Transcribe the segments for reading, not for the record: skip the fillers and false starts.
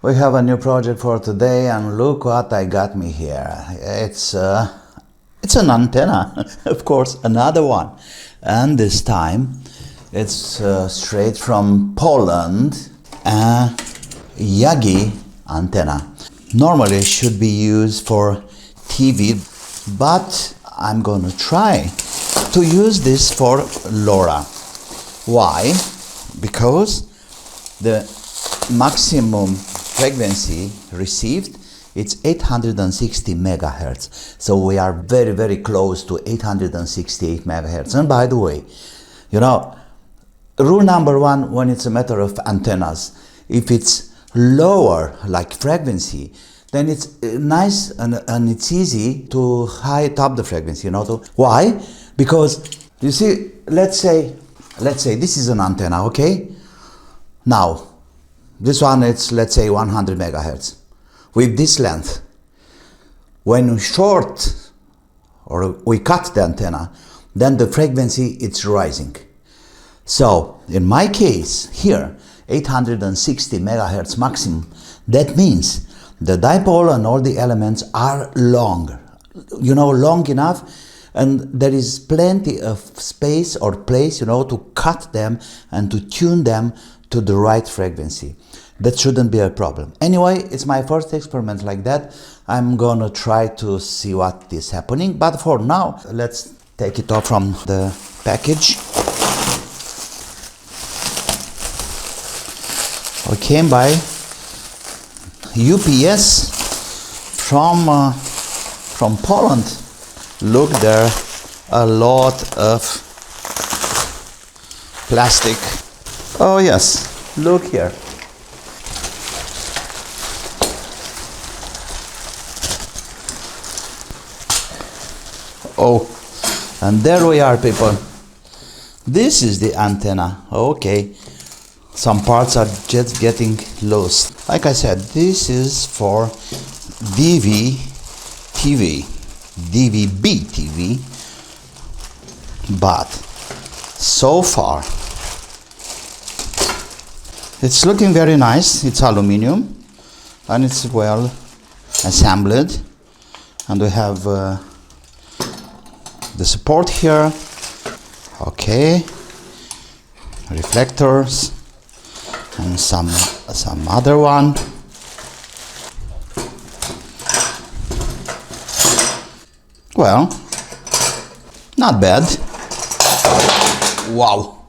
We have a new project for today, and look what I got me here. It's an antenna, of course, another one. And this time it's straight from Poland, a Yagi antenna. Normally it should be used for TV, but I'm gonna try to use this for LoRA. Why? Because the maximum frequency received, it's 860 megahertz. So we are very, very close to 868 megahertz. And by the way, you know, rule number one when it's a matter of antennas, if it's lower like frequency, then it's nice and it's easy to height up the frequency, you know. Why? Because you see, let's say this is an antenna, okay? Now, this one, it's, let's say, 100 megahertz. With this length, when we short or we cut the antenna, then the frequency it's rising. So, in my case, here, 860 megahertz maximum, that means the dipole and all the elements are long, you know, long enough, and there is plenty of space or place, you know, to cut them and to tune them to the right frequency. That shouldn't be a problem. Anyway, it's my first experiment like that. I'm gonna try to see what is happening, but for now, let's take it off from the package. We came by UPS from Poland. Look, there a lot of plastic. Oh yes, look here. Oh, and there we are, people. This is the antenna. Okay, some parts are just getting lost. Like I said, this is for DVB-T but so far it's looking very nice. It's aluminum and it's well assembled, and we have the support here, okay, reflectors and some other one. Well, not bad. Wow,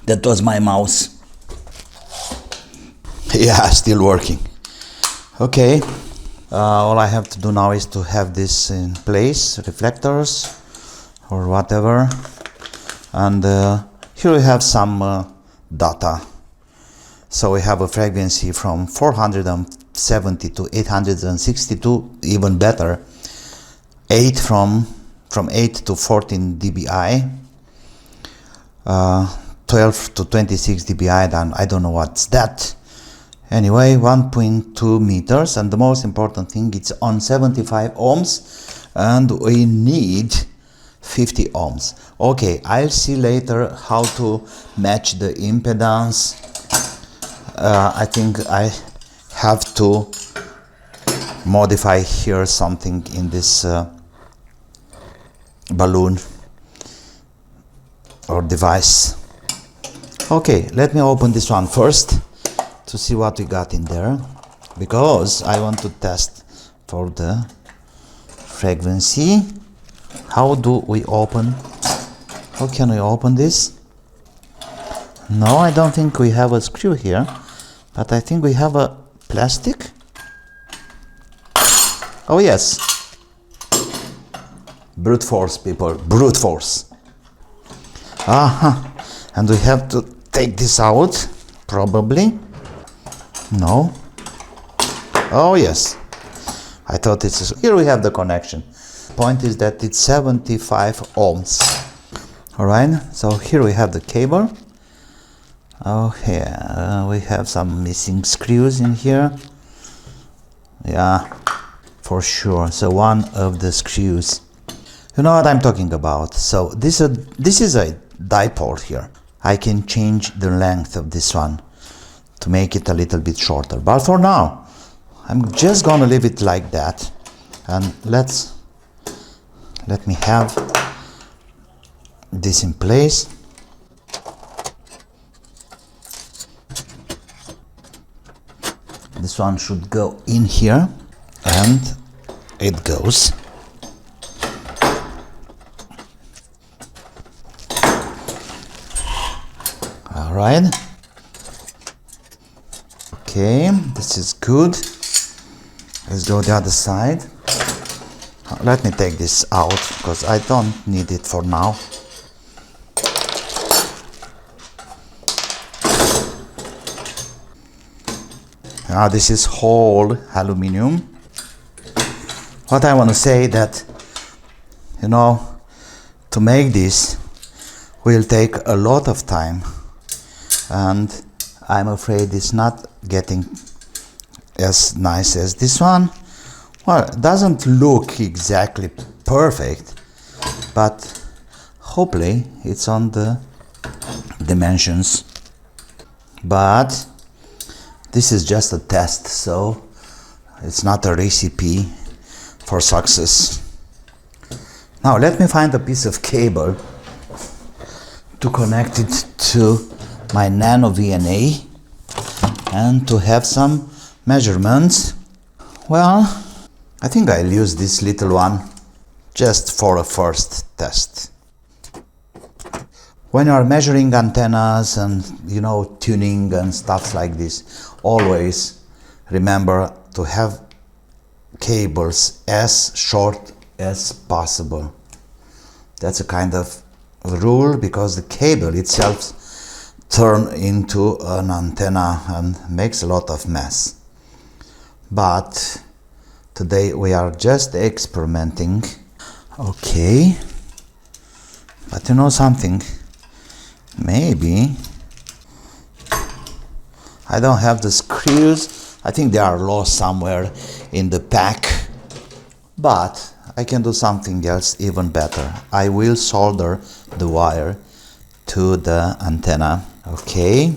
that was my mouse. Yeah, still working. Okay, all I have to do now is to have this in place, reflectors or whatever, and here we have some data. So we have a frequency from 470 to 862, even better. 8 from 8 to 14 dBi, 12 to 26 dBi, then I don't know what's that. Anyway, 1.2 meters, and the most important thing, it's on 75 ohms, and we need 50 ohms. Okay, I'll see later how to match the impedance. I think I have to modify here something in this balloon or device. Okay, let me open this one first to see what we got in there, because I want to test for the frequency. How do we open? How can we open this? No, I don't think we have a screw here, but I think we have a plastic. Oh yes, brute force, people, brute force. And we have to take this out, probably. No. Oh yes, I thought it's here. We have the connection. Point is that it's 75 ohms. All right, so here we have the cable. Okay, we have some missing screws in here. Yeah, for sure. So one of the screws. You know what I'm talking about. So this is a dipole here. I can change the length of this one to make it a little bit shorter. But for now, I'm just gonna leave it like that, and let me have this in place. This one should go in here, and it goes. All right. Okay, this is good. Let's go the other side. Let me take this out because I don't need it for now. Now this is whole aluminum. What I want to say that, you know, to make this will take a lot of time, and I'm afraid it's not getting as nice as this one. Well, it doesn't look exactly perfect, but hopefully it's on the dimensions. But this is just a test, so it's not a recipe for success. Now let me find a piece of cable to connect it to my NanoVNA and to have some measurements. Well, I think I'll use this little one just for a first test. When you are measuring antennas and, you know, tuning and stuff like this, always remember to have cables as short as possible. That's a kind of rule, because the cable itself turns into an antenna and makes a lot of mess. But today we are just experimenting. Okay, but you know something? Maybe I don't have the screws. I think they are lost somewhere in the pack, but I can do something else even better. I will solder the wire to the antenna. Okay,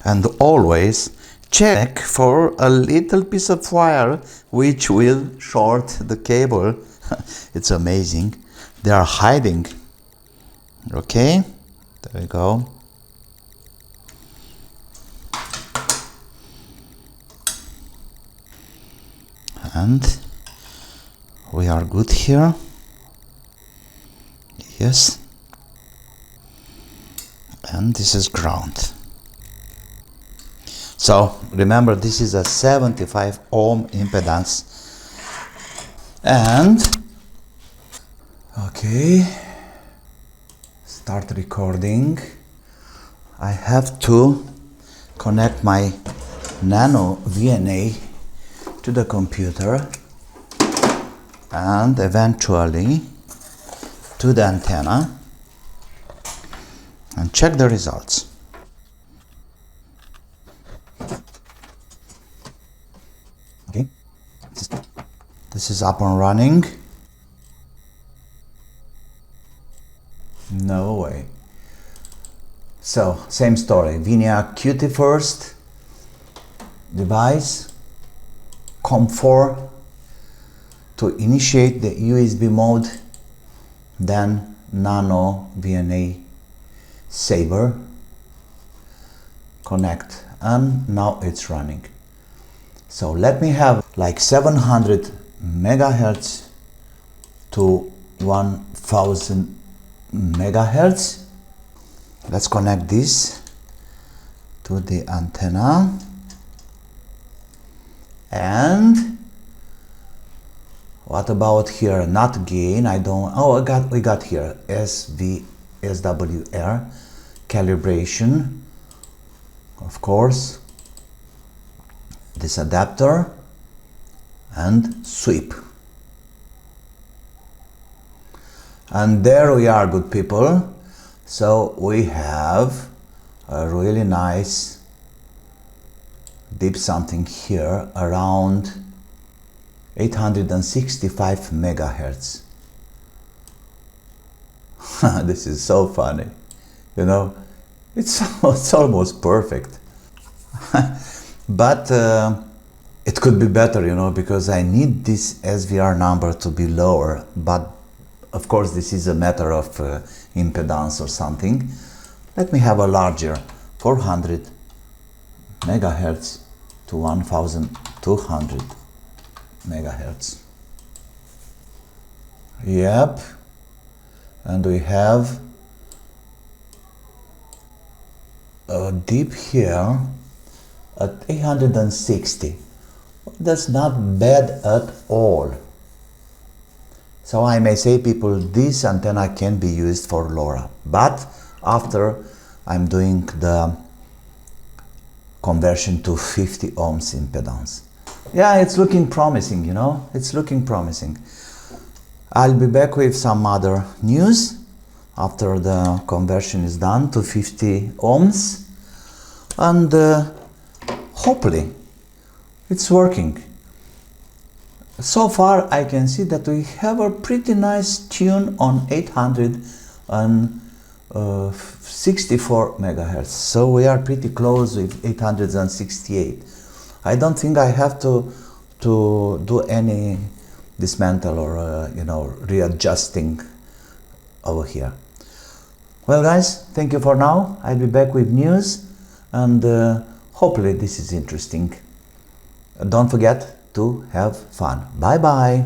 and always check for a little piece of wire which will short the cable. It's amazing, they are hiding. Okay, there we go. And we are good here. Yes. And this is ground. So remember, this is a 75 ohm impedance. And okay, start recording. I have to connect my NanoVNA to the computer and eventually to the antenna and check the results. Okay, this is up and running. No way. So, same story. VNA QT first, device, COM4 to initiate the USB mode, then NanoVNA saver, connect, and now it's running. So let me have like 700 megahertz to 1000 megahertz. Let's connect this to the antenna. And what about here? Not gain. I don't. Oh, we got here SWR calibration. Of course, this adapter and sweep. And there we are, good people. So we have a really nice deep something here around 865 megahertz. This is so funny, you know, it's almost perfect. but it could be better, you know, because I need this SVR number to be lower, but of course this is a matter of impedance or something. Let me have a larger 400 megahertz to 1200 megahertz. Yep, and we have a dip here at 860. That's not bad at all. So I may say, people, this antenna can be used for LoRa, but after I'm doing the conversion to 50 ohms impedance. Yeah, it's looking promising, you know, it's looking promising. I'll be back with some other news after the conversion is done to 50 ohms, and hopefully it's working. So far I can see that we have a pretty nice tune on 864 megahertz, so we are pretty close with 868. I don't think I have to do any dismantle or you know, readjusting over here. Well guys, thank you for now. I'll be back with news, and hopefully this is interesting. Don't forget to have fun. Bye bye.